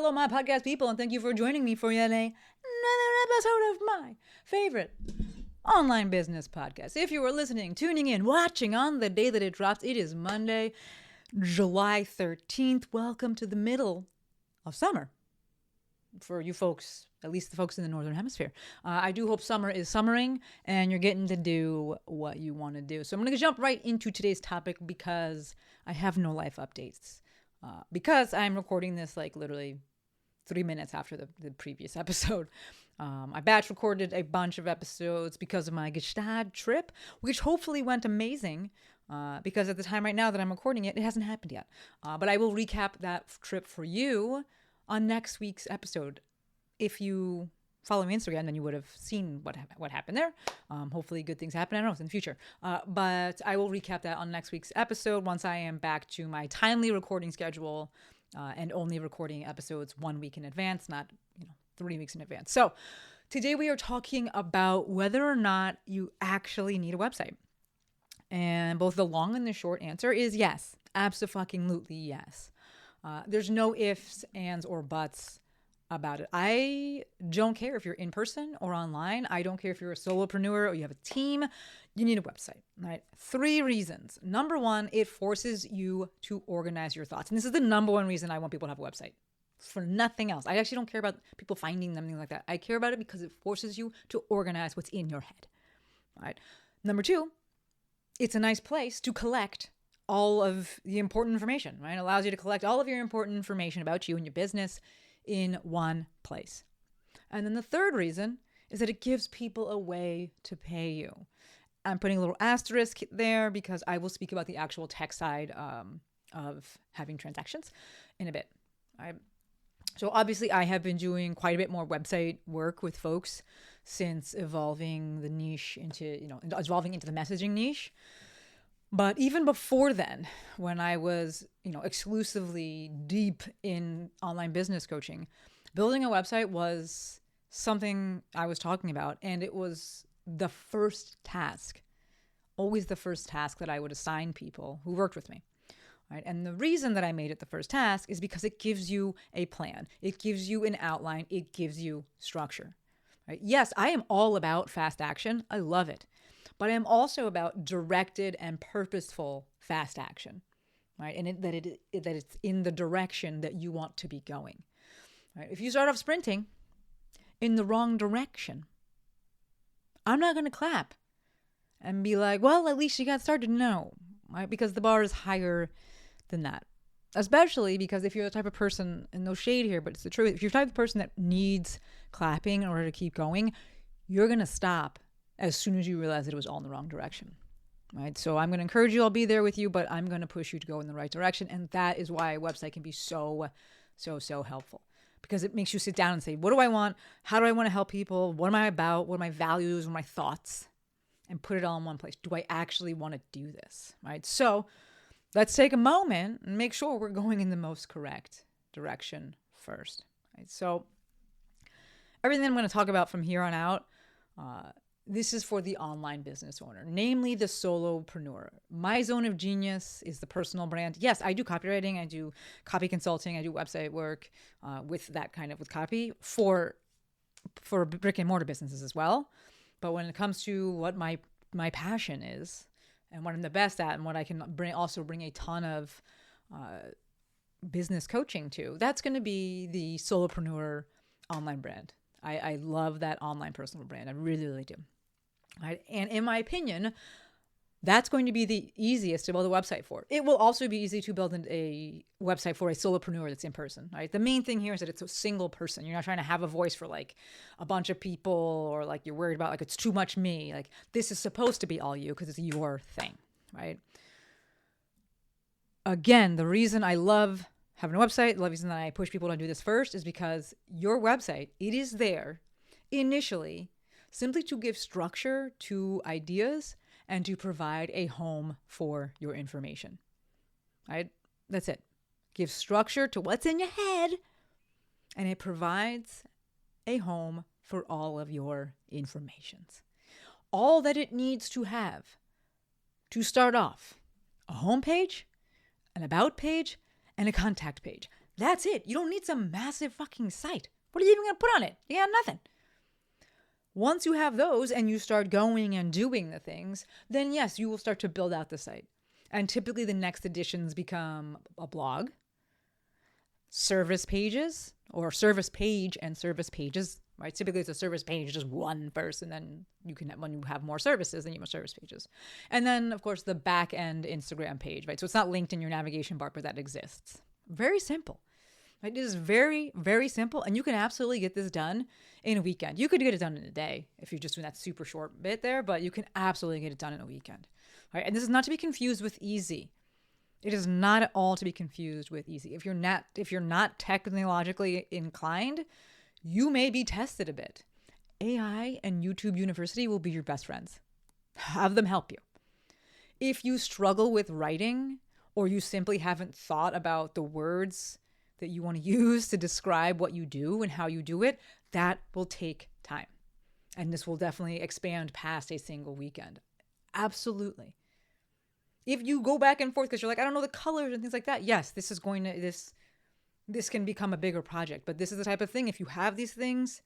Hello, my podcast people, and thank you for joining me for yet another episode of my favorite online business podcast. If you are listening, tuning in, watching on the day that it drops, it is Monday, July 13th. Welcome to the middle of summer for you folks, at least the folks in the Northern Hemisphere. I do hope summer is summering and you're getting to do what you want to do. So I'm going to jump right into today's topic because I have no life updates. Because I'm recording this like literally 3 minutes after the previous episode. I batch recorded a bunch of episodes because of my Gestad trip, which hopefully went amazing. Because at the time right now that I'm recording it, it hasn't happened yet. But I will recap that trip for you on next week's episode. If you follow me on Instagram, then you would have seen what happened there. Hopefully good things happen. I don't know, in the future. But I will recap that on next week's episode once I am back to my timely recording schedule and only recording episodes 1 week in advance, not 3 weeks in advance. So today we are talking about whether or not you actually need a website. And both the long and the short answer is yes. Abso-fucking-lutely yes. There's no ifs, ands, or buts about it. I don't care if you're in person or online. I don't care if you're a solopreneur or you have a team. You need a website, right? 3 reasons. Number 1, it forces you to organize your thoughts. And this is the number 1 reason I want people to have a website. For nothing else. I actually don't care about people finding them, things like that. I care about it because it forces you to organize what's in your head, right? Number 2, it's a nice place to collect all of the important information, right? It allows you to collect all of your important information about you and your business in one place. And then the 3rd reason is that it gives people a way to pay you. I'm putting a little asterisk there because I will speak about the actual tech side of having transactions in a bit. So obviously I have been doing quite a bit more website work with folks since evolving the niche evolving into the messaging niche. But even before then, when I was, exclusively deep in online business coaching, building a website was something I was talking about. And it was the first task, always the first task that I would assign people who worked with me. Right? And the reason that I made it the first task is because it gives you a plan. It gives you an outline. It gives you structure. Right? Yes, I am all about fast action. I love it. But I'm also about directed and purposeful fast action, right? And that it's in the direction that you want to be going, right? If you start off sprinting in the wrong direction, I'm not going to clap and be like, well, at least you got started. No, right? Because the bar is higher than that. Especially because if you're the type of person, and no shade here, but it's the truth, if you're the type of person that needs clapping in order to keep going, you're going to stop as soon as you realize that it was all in the wrong direction, right? So I'm going to encourage you, I'll be there with you, but I'm going to push you to go in the right direction. And that is why a website can be so helpful, because it makes you sit down and say, what do I want? How do I want to help people? What am I about? What are my values? What are my thoughts? And put it all in one place. Do I actually want to do this, right? So let's take a moment and make sure we're going in the most correct direction first, right? So everything I'm going to talk about from here on out, this is for the online business owner, namely the solopreneur. My zone of genius is the personal brand. Yes, I do copywriting. I do copy consulting. I do website work with copy for brick and mortar businesses as well. But when it comes to what my passion is and what I'm the best at and what I can bring a ton of business coaching to, that's going to be the solopreneur online brand. I love that online personal brand. I really, really do. Right? And in my opinion, that's going to be the easiest to build a website for. It will also be easy to build a website for a solopreneur that's in person, right? The main thing here is that it's a single person. You're not trying to have a voice for like a bunch of people, or like you're worried about like it's too much me. Like this is supposed to be all you because it's your thing, right? Again, the reason I love having a website, the reason that I push people to do this first is because your website, it is there initially simply to give structure to ideas and to provide a home for your information, right? That's it. Give structure to what's in your head, and it provides a home for all of your informations. All that it needs to have to start off: a home page, an about page, and a contact page. That's it. You don't need some massive fucking site. What are you even going to put on it? You got nothing. Once you have those and you start going and doing the things, then yes, you will start to build out the site. And typically the next additions become a blog, service pages, or service page and service pages, right? Typically it's a service page, just one person. Then you can, when you have more services, then you have service pages. And then of course the back end Instagram page, right? So it's not linked in your navigation bar, but that exists. Very simple. Right? It is very, very simple. And you can absolutely get this done in a weekend. You could get it done in a day if you're just doing that super short bit there, but you can absolutely get it done in a weekend. Right? And this is not to be confused with easy. It is not at all to be confused with easy. If you're not technologically inclined, you may be tested a bit. AI and YouTube University will be your best friends. Have them help you. If you struggle with writing, or you simply haven't thought about the words that you want to use to describe what you do and how you do it, that will take time. And this will definitely expand past a single weekend. Absolutely. If you go back and forth because you're like, I don't know the colors and things like that, yes, this can become a bigger project. But this is the type of thing, if you have these things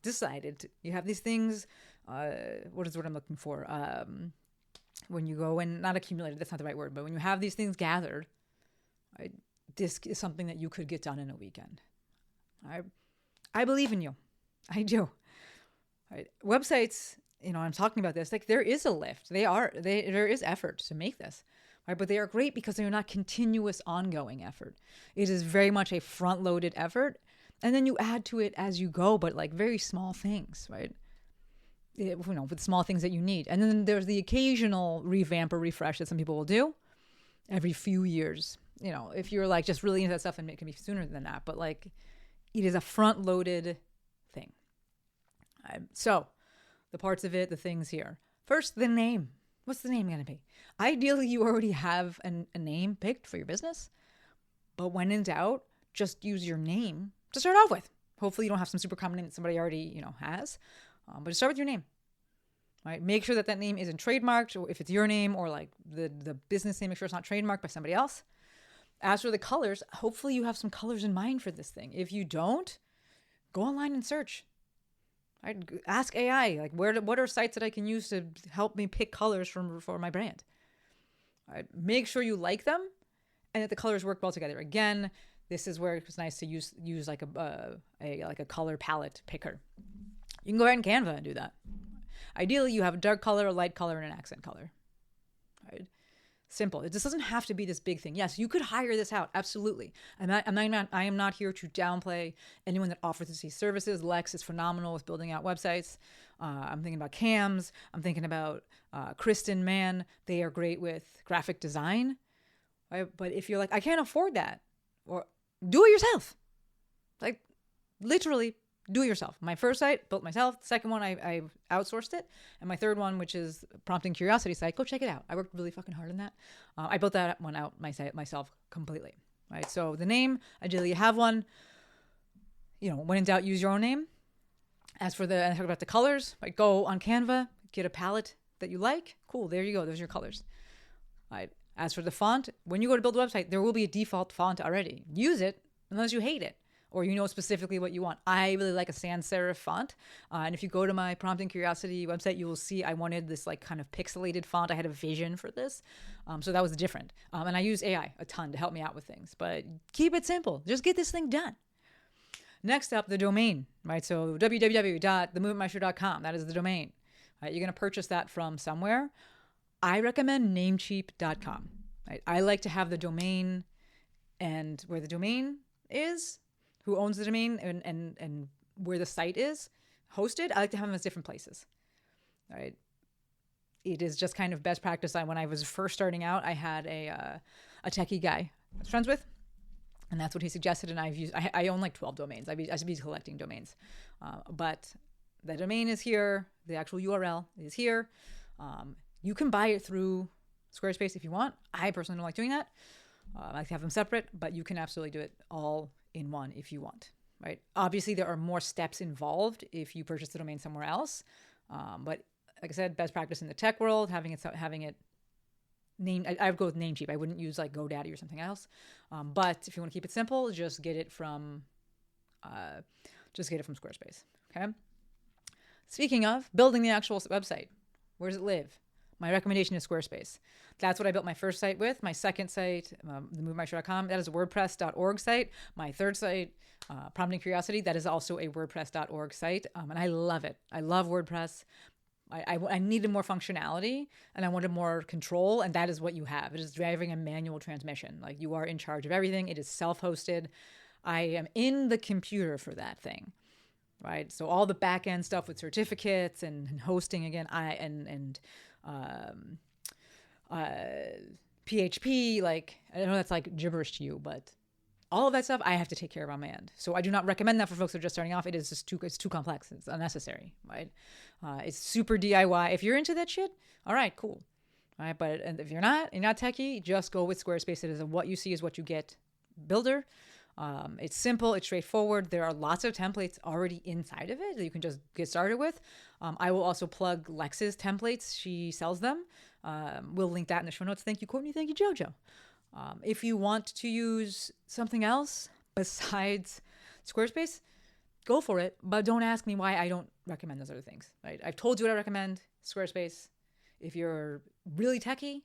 decided, you have these things, what is the word I'm looking for? When you go and, not accumulated, that's not the right word, but when you have these things gathered, right, this is something that you could get done in a weekend. I believe in you. I do. Right. Websites, I'm talking about this, like there is a lift. There is effort to make this, right? But they are great because they are not continuous ongoing effort. It is very much a front-loaded effort. And then you add to it as you go, but like very small things, right? With small things that you need. And then there's the occasional revamp or refresh that some people will do every few years. If you're like just really into that stuff, and it can be sooner than that, but like it is a front-loaded thing. So the parts of it, the things here. First, the name. What's the name going to be? Ideally, you already have a name picked for your business, but when in doubt, just use your name to start off with. Hopefully you don't have some super common name that somebody already, has, but just start with your name. Right? Make sure that name isn't trademarked, or if it's your name or like the business name, make sure it's not trademarked by somebody else. As for the colors, hopefully you have some colors in mind for this thing. If you don't, go online and search. Right? Ask AI, like what are sites that I can use to help me pick colors for my brand. Right? Make sure you like them and that the colors work well together. Again, this is where it's nice to use like a color palette picker. You can go ahead in Canva and do that. Ideally, you have a dark color, a light color, and an accent color. Right? Simple. It just doesn't have to be this big thing. Yes, you could hire this out. Absolutely. I am not here to downplay anyone that offers these services. Lex is phenomenal with building out websites. I'm thinking about Cams. I'm thinking about Kristen Mann. They are great with graphic design. Right? But if you're like, I can't afford that, or do it yourself. Like literally do it yourself. My first site, built myself. The second one, I outsourced it. And my third one, which is Prompting Curiosity site, go check it out. I worked really fucking hard on that. I built that one out myself completely. Right? So the name, ideally you have one. When in doubt, use your own name. As for I talk about the colors, right? Go on Canva, get a palette that you like. Cool, there you go. Those are your colors. Right? As for the font, when you go to build a website, there will be a default font already. Use it unless you hate it, or you know specifically what you want. I really like a sans serif font. And if you go to my Prompting Curiosity website, you will see I wanted this like kind of pixelated font. I had a vision for this. So that was different. And I use AI a ton to help me out with things. But keep it simple. Just get this thing done. Next up, the domain, right? So www.themovementmaestro.com. That is the domain. Right? You're going to purchase that from somewhere. I recommend namecheap.com. Right? I like to have the domain and where the domain is, who owns the domain, and where the site is hosted. I like to have them as different places. Right? It is just kind of best practice. When I was first starting out, I had a techie guy I was friends with, and that's what he suggested. And I own like 12 domains. I should be collecting domains, but the domain is here. The actual URL is here. You can buy it through Squarespace if you want. I personally don't like doing that. I like to have them separate, but you can absolutely do it all in one if you want, right? Obviously, there are more steps involved if you purchase the domain somewhere else. But like I said, best practice in the tech world, having it I would go with Namecheap. I wouldn't use like GoDaddy or something else. But if you want to keep it simple, just get it from Squarespace. Okay. Speaking of building the actual website, where does it live? My recommendation is Squarespace. That's what I built my first site with. My second site, themovemaestro.com, that is a WordPress.org site. My third site, Prompting Curiosity, that is also a WordPress.org site. And I love it. I love WordPress. I needed more functionality and I wanted more control, and that is what you have. It is driving a manual transmission. Like, you are in charge of everything. It is self-hosted. I am in the computer for that thing, right? So all the back end stuff with certificates and hosting again, PHP, like, I know that's like gibberish to you, but all of that stuff I have to take care of on my end. So I do not recommend that for folks who are just starting off. It is just it's too complex. It's unnecessary, right? It's super DIY. If you're into that shit, all right, cool. All right, but if you're not techie, just go with Squarespace. It is a what you see is what you get builder. It's simple. It's straightforward. There are lots of templates already inside of it that you can just get started with. I will also plug Lex's templates. She sells them. We'll link that in the show notes. Thank you, Courtney. Thank you, Jojo. If you want to use something else besides Squarespace, go for it. But don't ask me why I don't recommend those other things. Right? I've told you what I recommend. Squarespace. If you're really techie,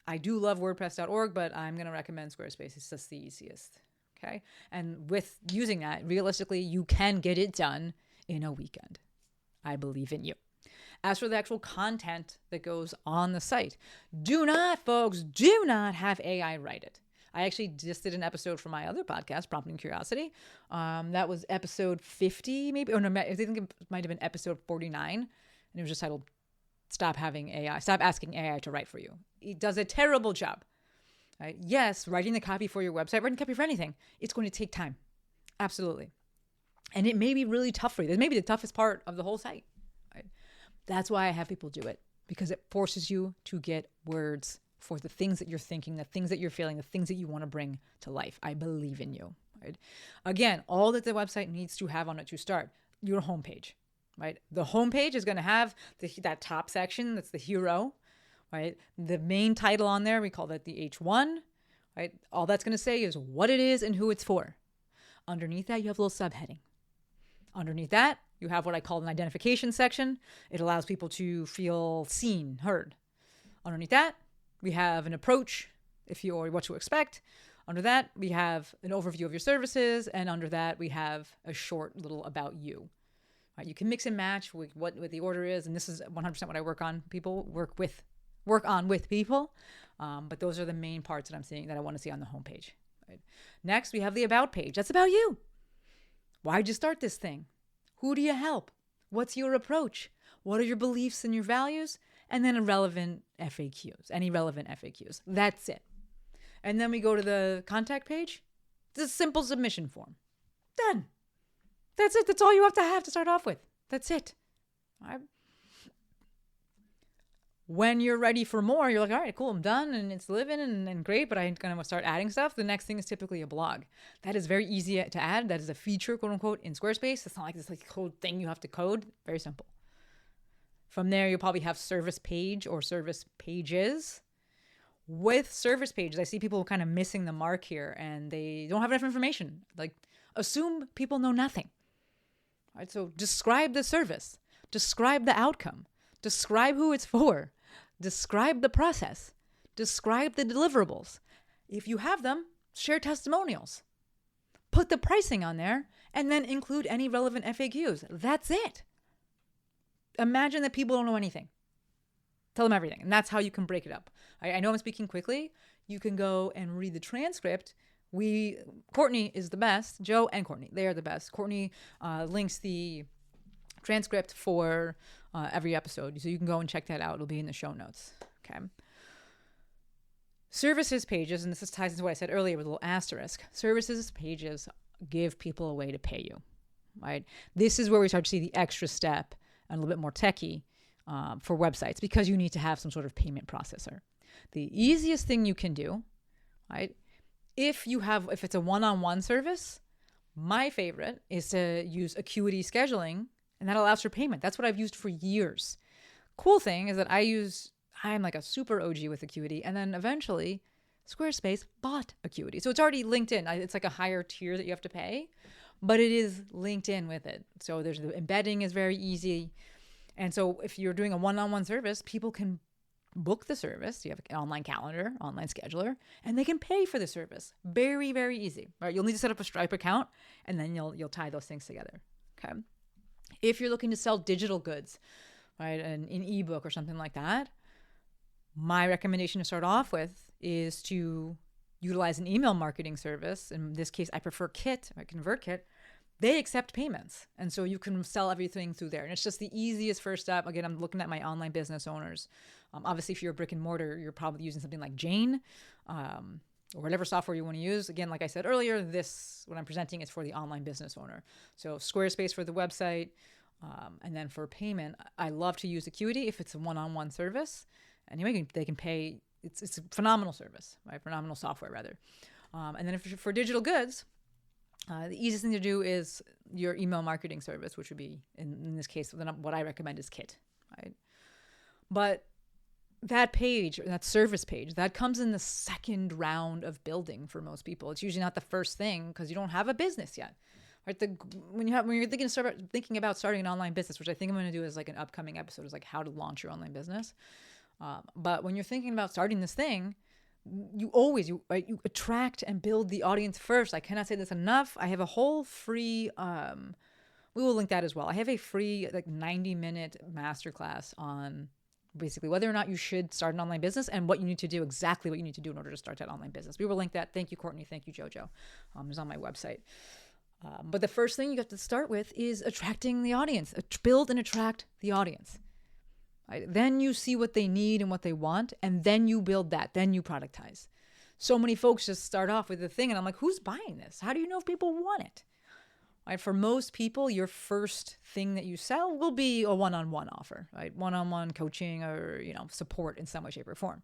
I do love WordPress.org, but I'm going to recommend Squarespace. It's just the easiest. Okay. And with using that, realistically, you can get it done in a weekend. I believe in you. As for the actual content that goes on the site, do not have AI write it. I actually just did an episode for my other podcast, Prompting Curiosity. That was episode 50, maybe. Or no, I think it might have been episode 49. And it was just titled, Stop asking AI to write for you. It does a terrible job. Right? Yes, writing the copy for your website, writing copy for anything, it's going to take time. Absolutely. And it may be really tough for you. This may be the toughest part of the whole site. Right? That's why I have people do it, because it forces you to get words for the things that you're thinking, the things that you're feeling, the things that you want to bring to life. I believe in you. Right? Again, all that the website needs to have on it to start, your homepage. Right? The homepage is going to have that top section. That's the hero. Right? The main title on there, we call that the H1. Right? All that's going to say is what it is and who it's for. Underneath that, you have a little subheading. Underneath that, you have what I call an identification section. It allows people to feel seen, heard. Underneath that, we have an approach, or what to expect. Under that, we have an overview of your services. And under that, we have a short little about you. Right? You can mix and match with what the order is. And this is 100% what I work on people. But those are the main parts that I'm seeing that I want to see on the homepage. Right? Next, we have the about page. That's about you. Why'd you start this thing? Who do you help? What's your approach? What are your beliefs and your values? And then any relevant FAQs. That's it. And then we go to the contact page. It's a simple submission form. Done. That's it. That's all you have to start off with. That's it. All right. When you're ready for more, you're like, all right, cool, I'm done and it's living and great, but I'm going to start adding stuff. The next thing is typically a blog. That is very easy to add. That is a feature, quote unquote, in Squarespace. It's not like this code thing you have to code. Very simple. From there, you'll probably have service page or service pages. With service pages, I see people kind of missing the mark here and they don't have enough information. Like, assume people know nothing. All right, so describe the service. Describe the outcome. Describe who it's for. Describe the process. Describe the deliverables. If you have them, share testimonials. Put the pricing on there and then include any relevant FAQs. That's it. Imagine that people don't know anything. Tell them everything. And that's how you can break it up. I know I'm speaking quickly. You can go and read the transcript. Courtney is the best. Joe and Courtney, they are the best. Courtney links the transcript for every episode. So you can go and check that out. It'll be in the show notes. Okay. Services pages, and this ties into what I said earlier with a little asterisk. Services pages give people a way to pay you, right? This is where we start to see the extra step and a little bit more techie for websites, because you need to have some sort of payment processor. The easiest thing you can do, right? If it's a one-on-one service, my favorite is to use Acuity scheduling, and that allows for payment. That's what I've used for years. Cool thing is that I I'm like a super OG with Acuity. And then eventually Squarespace bought Acuity. So it's already linked in. It's like a higher tier that you have to pay, but it is linked in with it. So there's the embedding is very easy. And so if you're doing a one-on-one service, people can book the service. You have an online calendar, online scheduler, and they can pay for the service. Very, very easy. Right? You'll need to set up a Stripe account, and then you'll tie those things together. Okay. If you're looking to sell digital goods, right, an ebook or something like that, my recommendation to start off with is to utilize an email marketing service. In this case, I prefer Kit, or ConvertKit. They accept payments. And so you can sell everything through there. And it's just the easiest first step. Again, I'm looking at my online business owners. Obviously, if you're a brick and mortar, you're probably using something like Jane or whatever software you want to use. Again, like I said earlier, what I'm presenting is for the online business owner. So Squarespace for the website. And then for payment, I love to use Acuity if it's a one-on-one service. Anyway, they can pay. It's a phenomenal service, right? Phenomenal software, rather. And then for digital goods, the easiest thing to do is your email marketing service, which would be, in this case, what I recommend is Kit, right? But that page, that service page, that comes in the second round of building for most people. It's usually not the first thing because you don't have a business yet. Right? When you're thinking about starting an online business, which I think I'm going to do as like an upcoming episode, is like how to launch your online business. But when you're thinking about starting this thing, you attract and build the audience first. I cannot say this enough. I have a whole free, we will link that as well. I have a free 90-minute masterclass on basically whether or not you should start an online business and what you need to do, exactly what you need to do in order to start that online business. We will link that. Thank you, Courtney. Thank you, Jojo. It's on my website. But the first thing you have to start with is attracting the audience. Build and attract the audience. Right? Then you see what they need and what they want, and then you build that. Then you productize. So many folks just start off with a thing, and I'm like, who's buying this? How do you know if people want it? Right? For most people, your first thing that you sell will be a one-on-one offer, right? One-on-one coaching or support in some way, shape, or form.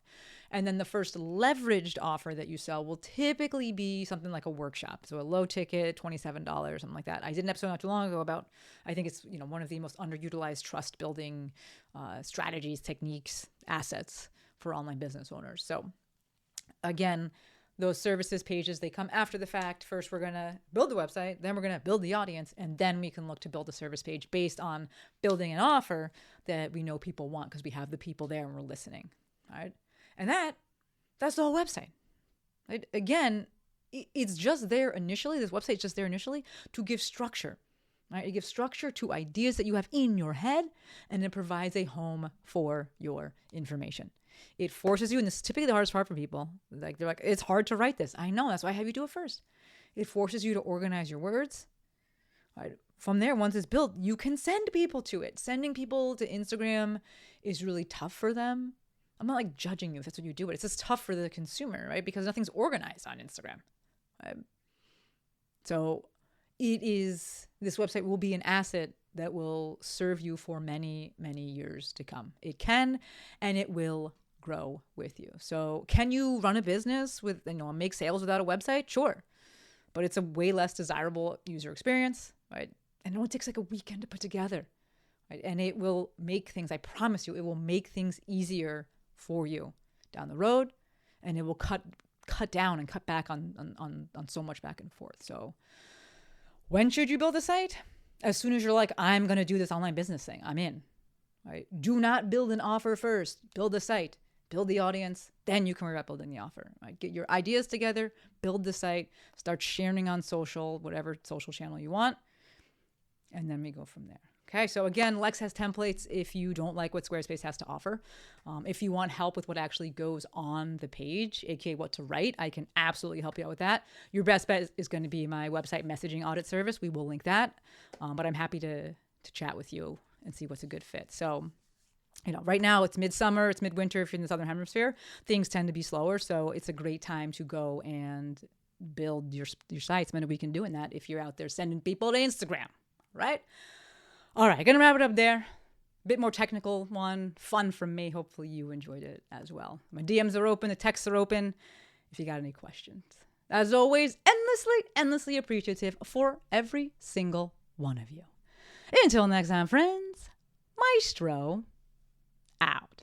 And then the first leveraged offer that you sell will typically be something like a workshop. So a low ticket, $27, something like that. I did an episode not too long ago about, I think it's one of the most underutilized trust building strategies, techniques, assets for online business owners. So again, those services pages, they come after the fact. First, we're going to build the website, then we're going to build the audience, and then we can look to build a service page based on building an offer that we know people want because we have the people there and we're listening, right? And that's the whole website. Right? Again, it's just there initially. This website's just there initially to give structure. Right? It gives structure to ideas that you have in your head, and it provides a home for your information. It forces you, and this is typically the hardest part for people. They're like, it's hard to write this. I know, that's why I have you do it first. It forces you to organize your words. Right? From there, once it's built, you can send people to it. Sending people to Instagram is really tough for them. I'm not like judging you if that's what you do, but it's just tough for the consumer, right? Because nothing's organized on Instagram. Right? So this website will be an asset that will serve you for many, many years to come. It can, and it will grow with you. So can you run a business with, make sales without a website? Sure. But it's a way less desirable user experience, right? And it only takes like a weekend to put together, right? And it will make things, I promise you, it will make things easier for you down the road, and it will cut down and cut back on so much back and forth. So when should you build a site? As soon as you're like, I'm going to do this online business thing, I'm in, right? Do not build an offer first. Build a site, build the audience, then you can worry about building the offer, right? Get your ideas together, build the site, start sharing on social, whatever social channel you want, and then we go from there. Okay, so again, Lex has templates if you don't like what Squarespace has to offer. If you want help with what actually goes on the page, aka what to write, I can absolutely help you out with that. Your best bet is going to be my website messaging audit service. We will link that, but I'm happy to chat with you and see what's a good fit. So, right now it's midsummer, it's midwinter if you're in the Southern Hemisphere. Things tend to be slower, so it's a great time to go and build your site. Spend a weekend doing that if you're out there sending people to Instagram, right? All right, gonna wrap it up there. A bit more technical one, fun from me. Hopefully you enjoyed it as well. My DMs are open, the texts are open if you got any questions. As always, endlessly appreciative for every single one of you. Until next time, friends, Maestro out.